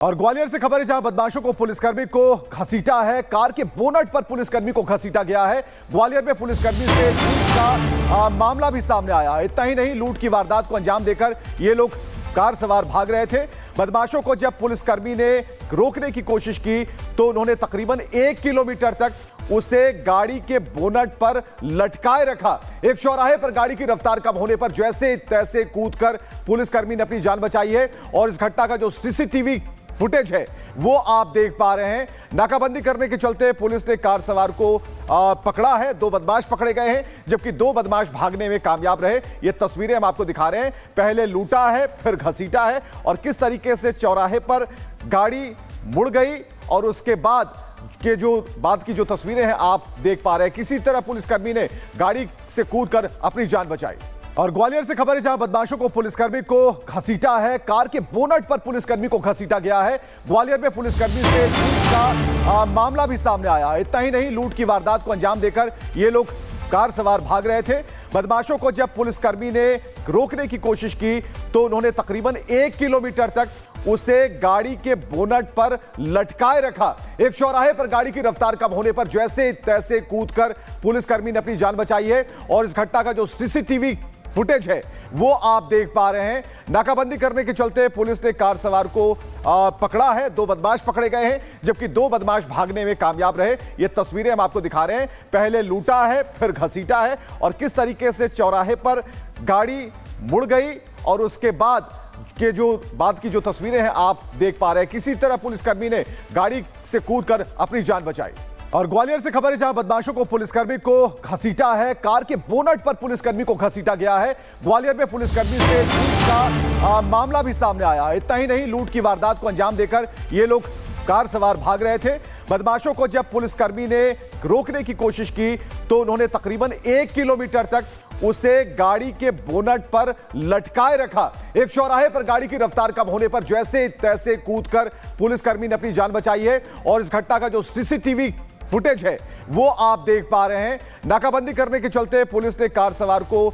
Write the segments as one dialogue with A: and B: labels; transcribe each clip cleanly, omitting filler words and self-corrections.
A: और ग्वालियर से खबर है जहां बदमाशों को पुलिसकर्मी को घसीटा है। कार के बोनट पर पुलिसकर्मी को घसीटा गया है। ग्वालियर में पुलिसकर्मी से लूट का मामला भी सामने आया। इतना ही नहीं, लूट की वारदात को अंजाम देकर ये लोग कार सवार भाग रहे थे। बदमाशों को जब पुलिसकर्मी ने रोकने की कोशिश की तो उन्होंने तकरीबन 1 किलोमीटर तक उसे गाड़ी के बोनट पर लटकाए रखा। एक चौराहे पर गाड़ी की रफ्तार कम होने पर जैसे तैसे कूदकर पुलिसकर्मी ने अपनी जान बचाई है। और इस घटना का जो सीसीटीवी फुटेज है वो आप देख पा रहे हैं। नाकाबंदी करने के चलते पुलिस ने कार सवार को पकड़ा है। 2 बदमाश पकड़े गए हैं, जबकि 2 बदमाश भागने में कामयाब रहे। ये तस्वीरें हम आपको दिखा रहे हैं। पहले लूटा है, फिर घसीटा है और किस तरीके से चौराहे पर गाड़ी मुड़ गई और उसके बाद की जो तस्वीरें हैं आप देख पा रहे हैं। किसी तरह पुलिसकर्मी ने गाड़ी से कूदकर अपनी जान बचाई। और ग्वालियर से खबर है जहां बदमाशों को पुलिसकर्मी को घसीटा है। कार के बोनट पर पुलिसकर्मी को घसीटा गया है। ग्वालियर में पुलिसकर्मी से लूट का मामला भी सामने आया। इतना ही नहीं, लूट की वारदात को अंजाम देकर ये लोग कार सवार भाग रहे थे। बदमाशों को जब पुलिसकर्मी ने रोकने की कोशिश की तो उन्होंने तकरीबन 1 किलोमीटर तक उसे गाड़ी के बोनट पर लटकाए रखा। एक चौराहे पर गाड़ी की रफ्तार कम होने पर जैसे तैसे कूदकर पुलिसकर्मी ने अपनी जान बचाई है। और इस घटना का जो सीसीटीवी फुटेज है वो आप देख पा रहे हैं। नाकाबंदी करने के चलते पुलिस ने कार सवार को पकड़ा है। 2 बदमाश पकड़े गए हैं, जबकि 2 बदमाश भागने में कामयाब रहे। ये तस्वीरें हम आपको दिखा रहे हैं। पहले लूटा है, फिर घसीटा है और किस तरीके से चौराहे पर गाड़ी मुड़ गई और उसके बाद की जो तस्वीरें हैं आप देख पा रहे हैं। किसी तरह पुलिसकर्मी ने गाड़ी से कूदकर अपनी जान बचाई। और ग्वालियर से खबर है जहां बदमाशों को पुलिसकर्मी को घसीटा है। कार के बोनट पर पुलिसकर्मी को घसीटा गया है। ग्वालियर में पुलिसकर्मी से लूट का मामला भी सामने आया। इतना ही नहीं, लूट की वारदात को अंजाम देकर ये लोग कार सवार भाग रहे थे। बदमाशों को जब पुलिसकर्मी ने रोकने की कोशिश की तो उन्होंने तकरीबन 1 किलोमीटर तक उसे गाड़ी के बोनट पर लटकाए रखा। एक चौराहे पर गाड़ी की रफ्तार कम होने पर जैसे तैसे कूदकर पुलिसकर्मी ने अपनी जान बचाई है। और इस घटना का जो सीसीटीवी फुटेज है वो आप देख पा रहे हैं। नाकाबंदी करने के चलते पुलिस ने कार सवार को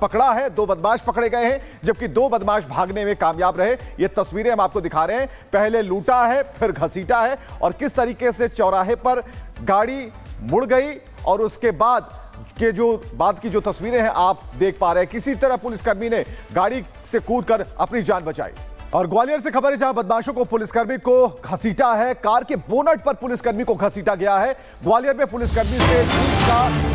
A: पकड़ा है। 2 बदमाश पकड़े गए हैं, जबकि 2 बदमाश भागने में कामयाब रहे। ये तस्वीरें हम आपको दिखा रहे हैं। पहले लूटा है, फिर घसीटा है और किस तरीके से चौराहे पर गाड़ी मुड़ गई और उसके बाद की जो तस्वीरें हैं आप देख पा रहे हैं। किसी तरह पुलिसकर्मी ने गाड़ी से कूदकर अपनी जान बचाई। और ग्वालियर से खबर है जहां बदमाशों को पुलिसकर्मी को घसीटा है। कार के बोनट पर पुलिसकर्मी को घसीटा गया है। ग्वालियर में पुलिसकर्मी से लूट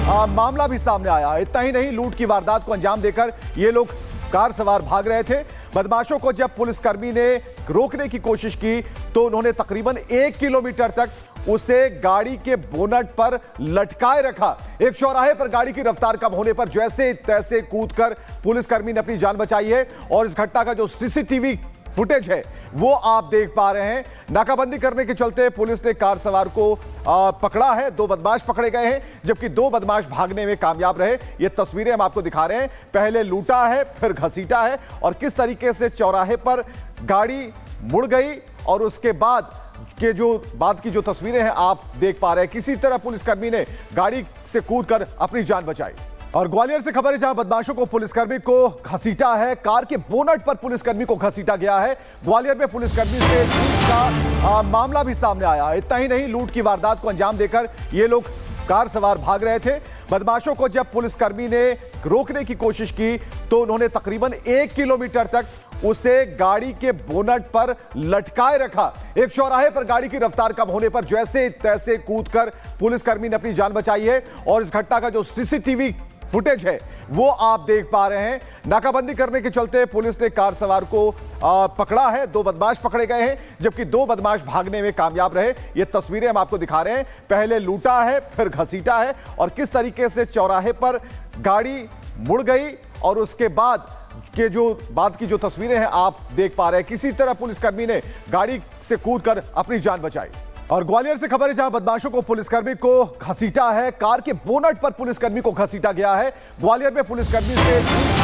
A: का मामला भी सामने आया। इतना ही नहीं, लूट की वारदात को अंजाम देकर ये लोग कार सवार भाग रहे थे। बदमाशों को जब पुलिसकर्मी ने रोकने की कोशिश की तो उन्होंने तकरीबन 1 किलोमीटर तक उसे गाड़ी के बोनट पर लटकाए रखा। एक चौराहे पर गाड़ी की रफ्तार कम होने पर जैसे तैसे कूदकर पुलिसकर्मी ने अपनी जान बचाई है। और इस घटना का जो सीसीटीवी फुटेज है वो आप देख पा रहे हैं। नाकाबंदी करने के चलते पुलिस ने कार सवार को पकड़ा है। 2 बदमाश पकड़े गए हैं, जबकि 2 बदमाश भागने में कामयाब रहे। ये तस्वीरें हम आपको दिखा रहे हैं। पहले लूटा है, फिर घसीटा है और किस तरीके से चौराहे पर गाड़ी मुड़ गई और उसके बाद की जो तस्वीरें हैं आप देख पा रहे हैं। किसी तरह पुलिसकर्मी ने गाड़ी से कूदकर अपनी जान बचाई। और ग्वालियर से खबर है जहां बदमाशों को पुलिसकर्मी को घसीटा है। कार के बोनट पर पुलिसकर्मी को घसीटा गया है। ग्वालियर में पुलिसकर्मी से लूट का मामला भी सामने आया। इतना ही नहीं, लूट की वारदात को अंजाम देकर ये लोग कार सवार भाग रहे थे। बदमाशों को जब पुलिसकर्मी ने रोकने की कोशिश की तो उन्होंने तकरीबन 1 किलोमीटर तक उसे गाड़ी के बोनट पर लटकाए रखा। एक चौराहे पर गाड़ी की रफ्तार कम होने पर जैसे तैसे कूदकर पुलिसकर्मी ने अपनी जान बचाई है। और इस घटना का जो सीसीटीवी फुटेज है वो आप देख पा रहे हैं। नाकाबंदी करने के चलते पुलिस ने कार सवार को पकड़ा है। 2 बदमाश पकड़े गए हैं, जबकि 2 बदमाश भागने में कामयाब रहे। ये तस्वीरें हम आपको दिखा रहे हैं। पहले लूटा है, फिर घसीटा है और किस तरीके से चौराहे पर गाड़ी मुड़ गई और उसके बाद की जो तस्वीरें हैं आप देख पा रहे हैं। किसी तरह पुलिसकर्मी ने गाड़ी से कूदकर अपनी जान बचाई। और ग्वालियर से खबर है जहां बदमाशों को पुलिसकर्मी को घसीटा है। कार के बोनट पर पुलिसकर्मी को घसीटा गया है। ग्वालियर में पुलिसकर्मी से लूट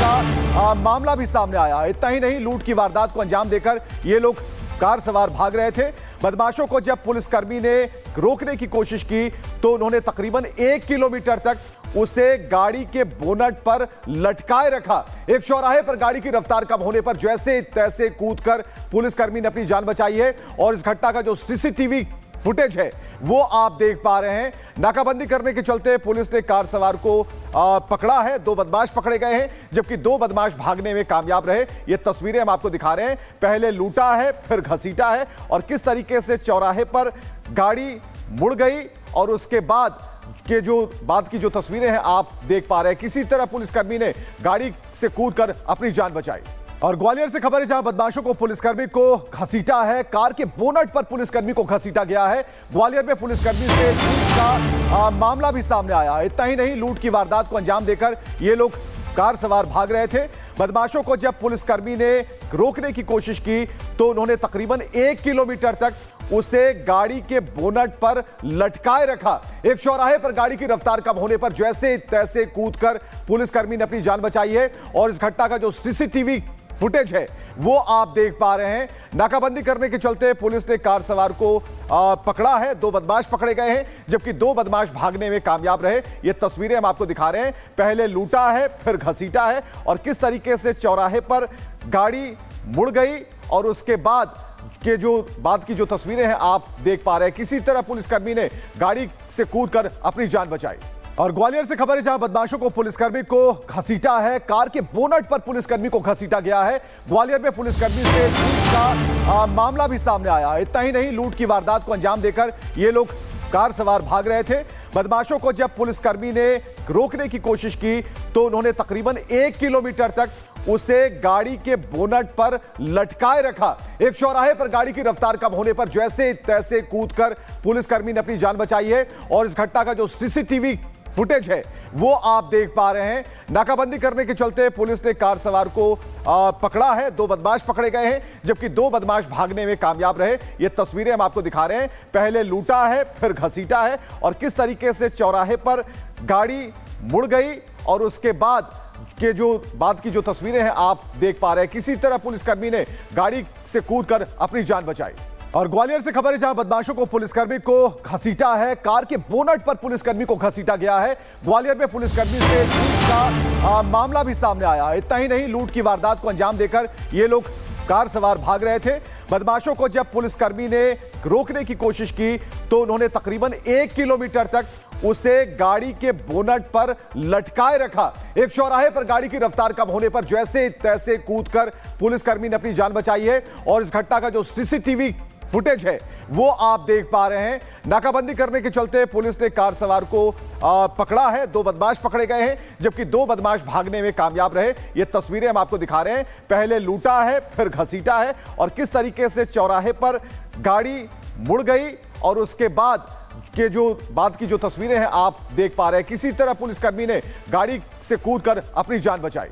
A: का मामला भी सामने आया। इतना ही नहीं, लूट की वारदात को अंजाम देकर ये लोग कार सवार भाग रहे थे। बदमाशों को जब पुलिसकर्मी ने रोकने की कोशिश की तो उन्होंने तकरीबन 1 किलोमीटर तक उसे गाड़ी के बोनट पर लटकाए रखा। एक चौराहे पर गाड़ी की रफ्तार कम होने पर जैसे तैसे कूदकर पुलिसकर्मी ने अपनी जान बचाई है और इस घटना का जो सीसीटीवी फुटेज है वो आप देख पा रहे हैं। नाकाबंदी करने के चलते पुलिस ने कार सवार को पकड़ा है। 2 बदमाश पकड़े गए हैं जबकि 2 बदमाश भागने में कामयाब रहे। ये तस्वीरें हम आपको दिखा रहे हैं। पहले लूटा है, फिर घसीटा है और किस तरीके से चौराहे पर गाड़ी मुड़ गई और उसके बाद की जो तस्वीरें हैं आप देख पा रहे हैं। किसी तरह पुलिसकर्मी ने गाड़ी से कूदकर अपनी जान बचाई। और ग्वालियर से खबर है जहां बदमाशों को पुलिसकर्मी को घसीटा है। कार के बोनट पर पुलिसकर्मी को घसीटा गया है। ग्वालियर में पुलिसकर्मी से लूट का मामला भी सामने आया। इतना ही नहीं, लूट की वारदात को अंजाम देकर ये लोग कार सवार भाग रहे थे। बदमाशों को जब पुलिसकर्मी ने रोकने की कोशिश की तो उन्होंने तकरीबन 1 किलोमीटर तक उसे गाड़ी के बोनट पर लटकाए रखा। एक चौराहे पर गाड़ी की रफ्तार कम होने पर जैसे तैसे कूदकर पुलिसकर्मी ने अपनी जान बचाई है और इस घटना का जो सीसीटीवी फुटेज है वो आप देख पा रहे हैं। नाकाबंदी करने के चलते पुलिस ने कार सवार को पकड़ा है। 2 बदमाश पकड़े गए हैं जबकि 2 बदमाश भागने में कामयाब रहे। ये तस्वीरें हम आपको दिखा रहे हैं। पहले लूटा है, फिर घसीटा है और किस तरीके से चौराहे पर गाड़ी मुड़ गई और उसके बाद की जो तस्वीरें हैं आप देख पा रहे हैं। किसी तरह पुलिसकर्मी ने गाड़ी से कूदकर अपनी जान बचाई। और ग्वालियर से खबर है जहां बदमाशों को पुलिसकर्मी को घसीटा है। कार के बोनट पर पुलिसकर्मी को घसीटा गया है। ग्वालियर में पुलिसकर्मी से लूट का मामला भी सामने आया। इतना ही नहीं, लूट की वारदात को अंजाम देकर ये लोग कार सवार भाग रहे थे। बदमाशों को जब पुलिसकर्मी ने रोकने की कोशिश की तो उन्होंने तकरीबन 1 किलोमीटर तक उसे गाड़ी के बोनट पर लटकाए रखा। एक चौराहे पर गाड़ी की रफ्तार कम होने पर जैसे तैसे कूदकर पुलिसकर्मी ने अपनी जान बचाई है और इस घटना का जो सीसीटीवी फुटेज है वो आप देख पा रहे हैं। नाकाबंदी करने के चलते पुलिस ने कार सवार को पकड़ा है। 2 बदमाश पकड़े गए हैं जबकि 2 बदमाश भागने में कामयाब रहे। ये तस्वीरें हम आपको दिखा रहे हैं। पहले लूटा है, फिर घसीटा है और किस तरीके से चौराहे पर गाड़ी मुड़ गई और उसके बाद की जो तस्वीरें हैं आप देख पा रहे हैं। किसी तरह पुलिसकर्मी ने गाड़ी से कूदकर अपनी जान बचाई। और ग्वालियर से खबर है जहां बदमाशों को पुलिसकर्मी को घसीटा है। कार के बोनट पर पुलिसकर्मी को घसीटा गया है। ग्वालियर में पुलिसकर्मी से लूट का मामला भी सामने आया। इतना ही नहीं, लूट की वारदात को अंजाम देकर ये लोग कार सवार भाग रहे थे। बदमाशों को जब पुलिसकर्मी ने रोकने की कोशिश की तो उन्होंने तकरीबन 1 किलोमीटर तक उसे गाड़ी के बोनट पर लटकाए रखा। एक चौराहे पर गाड़ी की रफ्तार कम होने पर जैसे तैसे कूदकर पुलिसकर्मी ने अपनी जान बचाई है और इस घटना का जो सीसीटीवी फुटेज है वो आप देख पा रहे हैं। नाकाबंदी करने के चलते पुलिस ने कार सवार को पकड़ा है। 2 बदमाश पकड़े गए हैं जबकि 2 बदमाश भागने में कामयाब रहे। ये तस्वीरें हम आपको दिखा रहे हैं। पहले लूटा है, फिर घसीटा है और किस तरीके से चौराहे पर गाड़ी मुड़ गई और उसके बाद की जो तस्वीरें हैं आप देख पा रहे हैं। किसी तरह पुलिसकर्मी ने गाड़ी से कूदकर अपनी जान बचाई।